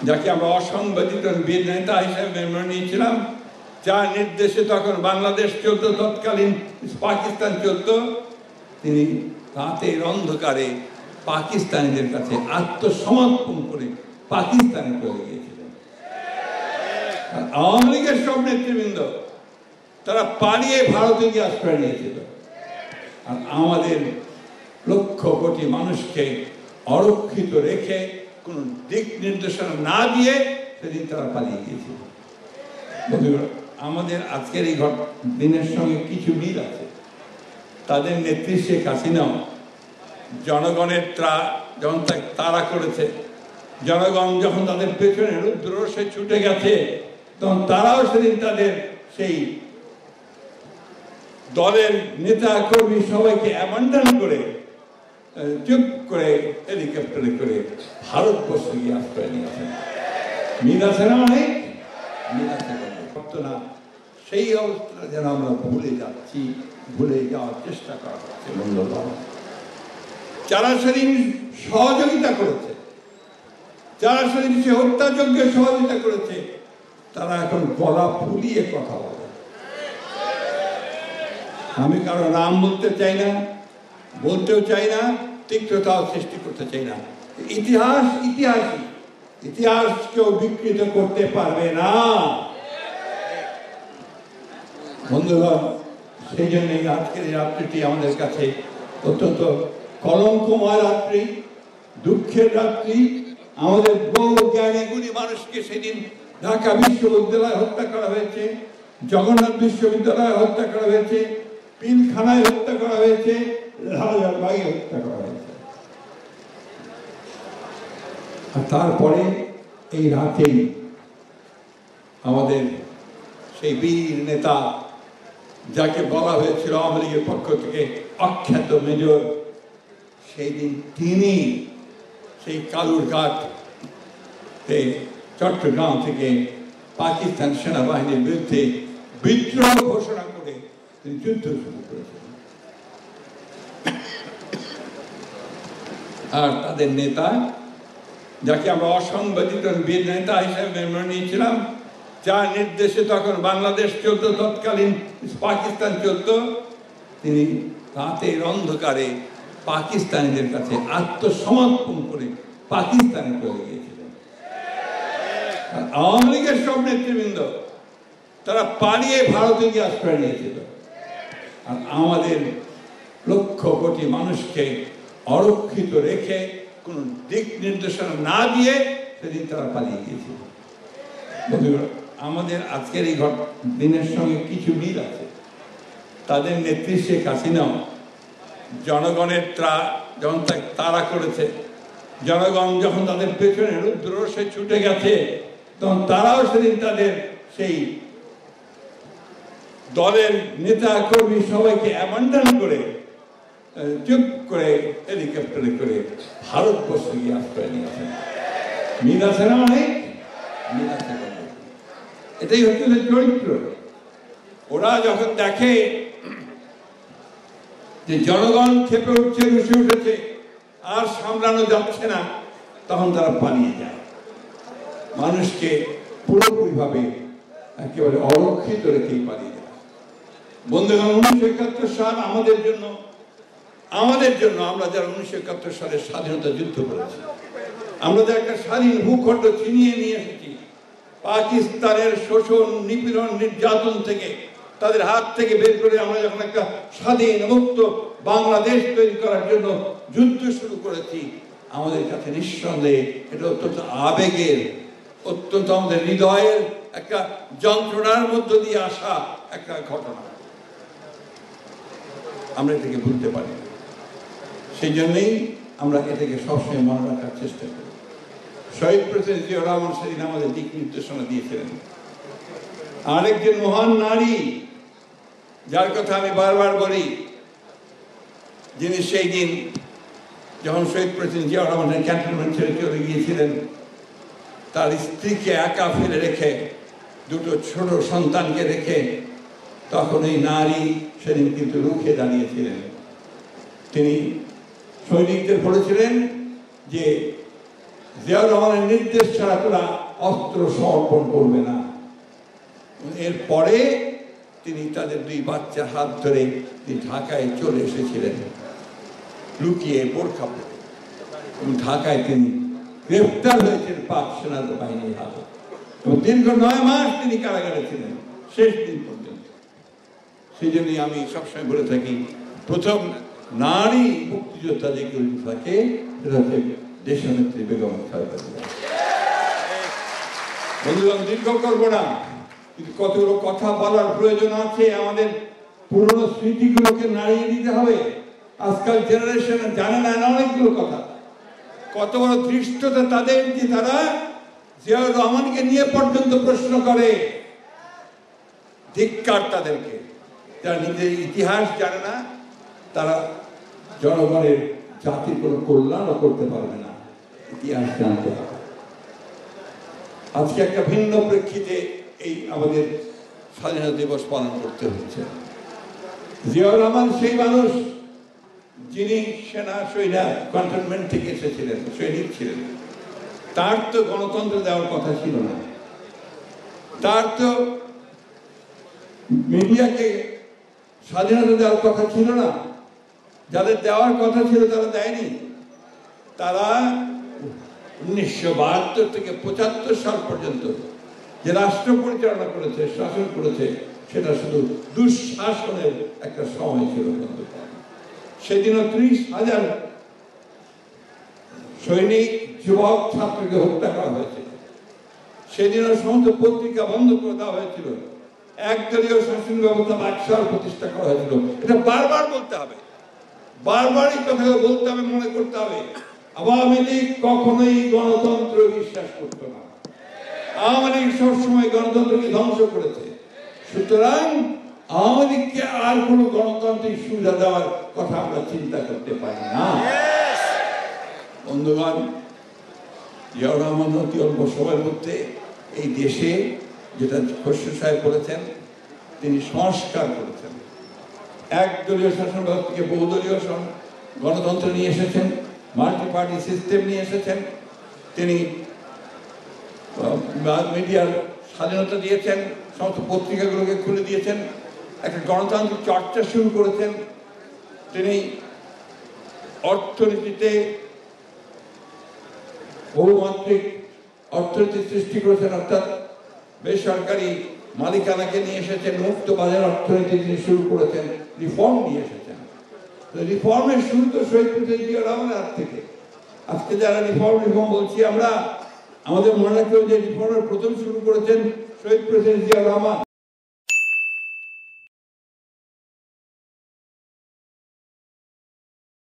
যাকে আমরা অসংবাদিত বীর নেতা হিসেবে মেনে নিয়েছিলাম, যার নির্দেশে তখন বাংলাদেশ চলত, তৎকালীন পাকিস্তান চলত, তিনি রাতের অন্ধকারে পাকিস্তানিদের কাছে আত্মসমর্পণ করে পাকিস্তানে চলে গিয়েছিলেন। আওয়ামী লীগের সব নেতৃবৃন্দ তারা পালিয়ে ভারতে গিয়ে আশ্রয় নিয়েছিল, আর আমাদের লক্ষ কোটি মানুষকে অরক্ষিত রেখে কোন দিক নির্দেশনা না দিয়ে সেদিন তারা পালিয়ে গিয়েছিল। আমাদের আজকের এই দিনের সঙ্গে কিছু মিল আছে। তাদের নেত্রী শেখ হাসিনাও জনগণের যখন তারা করেছে, জনগণ যখন তাদের পেছনে রুদ্ররোষে ছুটে গেছে, তখন তারাও সেদিন তাদের সেই দলের নেতা কর্মী সবাইকে অ্যাবান্ডন করে চুপ করে হেলিকপ্টারে করে ভারতবর্ষে গিয়ে আশ্রয় নিয়েছেন। মিল আছে না অনেক, মিল আছে না। সেই অবস্থাটা যেন আমরা ভুলে যাচ্ছি, ভুলে যাওয়ার চেষ্টা করা হচ্ছে। বন্ধুগণ, যারা সেদিন সহযোগিতা করেছে, যারা সেদিন সে হত্যাযজ্ঞে সহযোগিতা করেছে, তারা এখন গলা ফুলিয়ে কথা বলে। আমি কারো নাম বলতে চাই না, বলতেও চাই না, তিক্ততাও সৃষ্টি করতে চাই না। ইতিহাস ইতিহাসই, ইতিহাস কেউ বিকৃত করতে পারবে না। বন্ধুগণ, সেই জন্যই আজকের এই রাত্রিটি আমাদের কাছে অত্যন্ত কলঙ্কময় রাত্রি, দুঃখের রাত্রি। আমাদের বহু জ্ঞানী গুণী মানুষকে সেদিন ঢাকা বিশ্ববিদ্যালয়ে হত্যা করা হয়েছে, জগন্নাথ বিশ্ববিদ্যালয়ে হত্যা করা হয়েছে, পিলখানায় হত্যা করা হয়েছে, রাজারবাগে হত্যা করা হয়েছে। আর তারপরে এই রাতেই আমাদের সেই বীর নেতা, যাকে বলা হয়েছিল আওয়ামী লীগের পক্ষ থেকে অখ্যাত মেজর, সেই দিন তিনি সেই কালুরঘাট চট্টগ্রাম থেকে পাকিস্তান সেনাবাহিনীর বিরুদ্ধে বিদ্রোহ ঘোষণা করে তিনি যুদ্ধ শুরু করেছিলেন। আর তাদের নেতা, যাকে আমরা অসংবাদিত বীর নেতা হিসেবে মেনে নিয়েছিলাম, যার নির্দেশে তখন বাংলাদেশ চলত, তৎকালীন পাকিস্তান চলত, তিনি রাতের অন্ধকারে পাকিস্তানিদের কাছে আত্মসমর্পণ করে পাকিস্তানে চলে গিয়েছিলেন। আওয়ামী লীগের সব নেতৃবৃন্দ তারা পালিয়ে ভারতে গিয়ে আশ্রয় নিয়েছিল, আর আমাদের লক্ষ কোটি মানুষকে অরক্ষিত রেখে কোন দিক নির্দেশনা না দিয়ে সেদিন তারা পালিয়ে গিয়েছিল। আমাদের আজকের এই দিনের সঙ্গে কিছু মিল আছে। তাদের নেত্রী শেখ হাসিনাও জনগণের যখন তারা করেছে, জনগণ যখন তাদের পেছনে রুদ্ররোষে ছুটে গেছে, তখন তারাও সেদিন তাদের সেই দলের নেতা কর্মী সবাইকে অ্যাবান্ডন করে চুপ করে হেলিকপ্টারে করে ভারতবর্ষে গিয়ে আশ্রয় নিয়েছেন। মিল আছে না অনেক, মিল আছে। এটাই হচ্ছে চরিত্র। ওরা যখন দেখে যে জনগণ ক্ষেপে উঠছে, রুষে উঠেছে, আর সামলানো যাচ্ছে না, তখন তারা পালিয়ে যায়, মানুষকে পুরোপুরিভাবে একেবারে অরক্ষিত রেখেই পালিয়ে যায়। বন্ধুগণ, 1971 সাল আমাদের জন্য আমরা যারা 1971 সালে স্বাধীনতা যুদ্ধ করেছি, আমরা যে একটা স্বাধীন ভূখণ্ড ছিনিয়ে নিয়ে এসেছি, পাকিস্তানের শোষণ, নিপীড়ন, নির্যাতন থেকে, তাদের হাত থেকে বের করে আমরা যখন একটা স্বাধীন মুক্ত বাংলাদেশ তৈরি করার জন্য যুদ্ধ শুরু করেছি, আমাদের কাছে নিঃসন্দেহে এটা অত্যন্ত আবেগের, অত্যন্ত আমাদের হৃদয়ের একটা যন্ত্রণার মধ্য দিয়ে আসা একটা ঘটনা। আমরা এটাকে ভুলতে পারি না। সেই জন্যই আমরা এটাকে সবসময় মনে রাখার চেষ্টা করি। শহীদ প্রেসিডেন্ট জিয়াউর রহমান সেদিন আমাদের দিক নির্দেশনা দিয়েছিলেন। আরেকজন মহান নারী, যার কথা আমি বারবার বলি, যিনি সেই দিন যখন শহীদ প্রেসিডেন্ট জিয়াউর রহমানের ক্যান্টনমেন্ট ছেড়ে চলে গিয়েছিলেন, তার স্ত্রীকে একা ফেলে রেখে, দুটো ছোট সন্তানকে রেখে, তখন এই নারী সেদিন কিন্তু রুখে দাঁড়িয়েছিলেন। তিনি সৈনিকদের বলেছিলেন যে জিয়াউর রহমানের নির্দেশ ছাড়া তারা অস্ত্র সমর্পণ করবে না। এরপরে তিনি তাদের 2 বাচ্চা হাত ধরে ঢাকায় চলে এসেছিলেন লুকিয়ে বোরখা পরে, এবং ঢাকায় তিনি গ্রেফতার হয়েছেন পাক সেনাবাহিনীর হাতে, এবং দীর্ঘ 9 মাস তিনি কারাগারে ছিলেন শেষ দিন পর্যন্ত। সেই জন্যই আমি সবসময় বলে থাকি, প্রথম নারী মুক্তিযোদ্ধা যে কেউ থাকে সেটা হচ্ছে দেশনেত্রী বেগম খালেদা জিয়া। বন্ধুগণ, দীর্ঘ করবো না, কিন্তু কতগুলো কথা বলার প্রয়োজন আছে। আমাদের পুরনো স্মৃতিগুলোকে নাড়িয়ে দিতে হবে। আজকাল জেনারেশন জানে না অনেকগুলো কথা। কত বড় ধৃষ্টতা তাদের যে তারা জিয়াউর রহমানকে নিয়ে পর্যন্ত প্রশ্ন করে। ধিক্কার তাদেরকে, যারা নিজের ইতিহাস জানে না, তারা জনগণের জাতির কোনো কল্যাণও করতে পারবে না। ইতিহাস জানতে হবে। আজকে একটা ভিন্ন প্রেক্ষিতে এই আমাদের স্বাধীনতা দিবস পালন করতে হচ্ছে। জিয়াউর রহমান সেই মানুষ যিনি সেনা ক্যান্টনমেন্ট থেকে এসেছিলেন, সৈনিক ছিলেন। তার তো গণতন্ত্র দেওয়ার কথা ছিল না, তার তো মিডিয়াকে স্বাধীনতা দেওয়ার কথা ছিল না। যাদের দেওয়ার কথা ছিল তারা দেয়নি। তারা 1972 থেকে 75 সাল পর্যন্ত যে রাষ্ট্র পরিচালনা করেছে, শাসন করেছে, সেটা শুধু দুঃশাসনের একটা সময় ছিল। সেদিনও 30,000 সৈনিক, যুবক, ছাত্রকে হত্যা করা হয়েছিল। সেদিনও সমস্ত পত্রিকা বন্ধ করে দেওয়া হয়েছিল। একদলীয় শাসন ব্যবস্থা বাকশাল প্রতিষ্ঠা করা হয়েছিল। এটা বারবার বলতে হবে, বারবারই কথা বলতে হবে, মনে করতে হবে। আওয়ামী লীগ কখনোই গণতন্ত্র বিশ্বাস করত না। আওয়ামী লীগ সবসময় গণতন্ত্রকে ধ্বংস করেছে। সুতরাং আওয়ামী লীগকে আর কোন গণতান্ত্রিক সুবিধা দেওয়ার কথা আমরা চিন্তা করতে পারি না। বন্ধুগণ, জিয়াউর রহমান অতি অল্প সময়ের মধ্যে এই দেশে, যেটা খসরু সাহেব বলেছেন, তিনি সংস্কার করেছেন। একদলীয় শাসন ব্যবস্থা থেকে বহুদলীয় গণতন্ত্র নিয়ে এসেছেন, মাল্টি পার্টি সিস্টেম নিয়ে এসেছেন। তিনি মিডিয়ার স্বাধীনতা দিয়েছেন, সমস্ত পত্রিকাগুলোকে খুলে দিয়েছেন, একটা গণতান্ত্রিক চর্চা শুরু করেছেন। তিনি অর্থনীতিতে বহুমাত্রিক অর্থনীতি সৃষ্টি করেছেন, অর্থাৎ বেসরকারি মালিকানাকে নিয়ে এসেছেন, মুক্ত বাজার অর্থনীতি তিনি শুরু করেছেন, রিফর্ম নিয়ে এসেছেন। রিফর্মের শুরু তো শহীদ প্রেসিডেন্ট জিয়াউর রহমানের হাত থেকে। আজকে যারা রিফর্ম বলছি আমরা, আমাদের মনে রাখতে হবে যে রিফর্মের প্রথম শুরু করেছেন শহীদ প্রেসিডেন্ট জিয়াউর রহমান।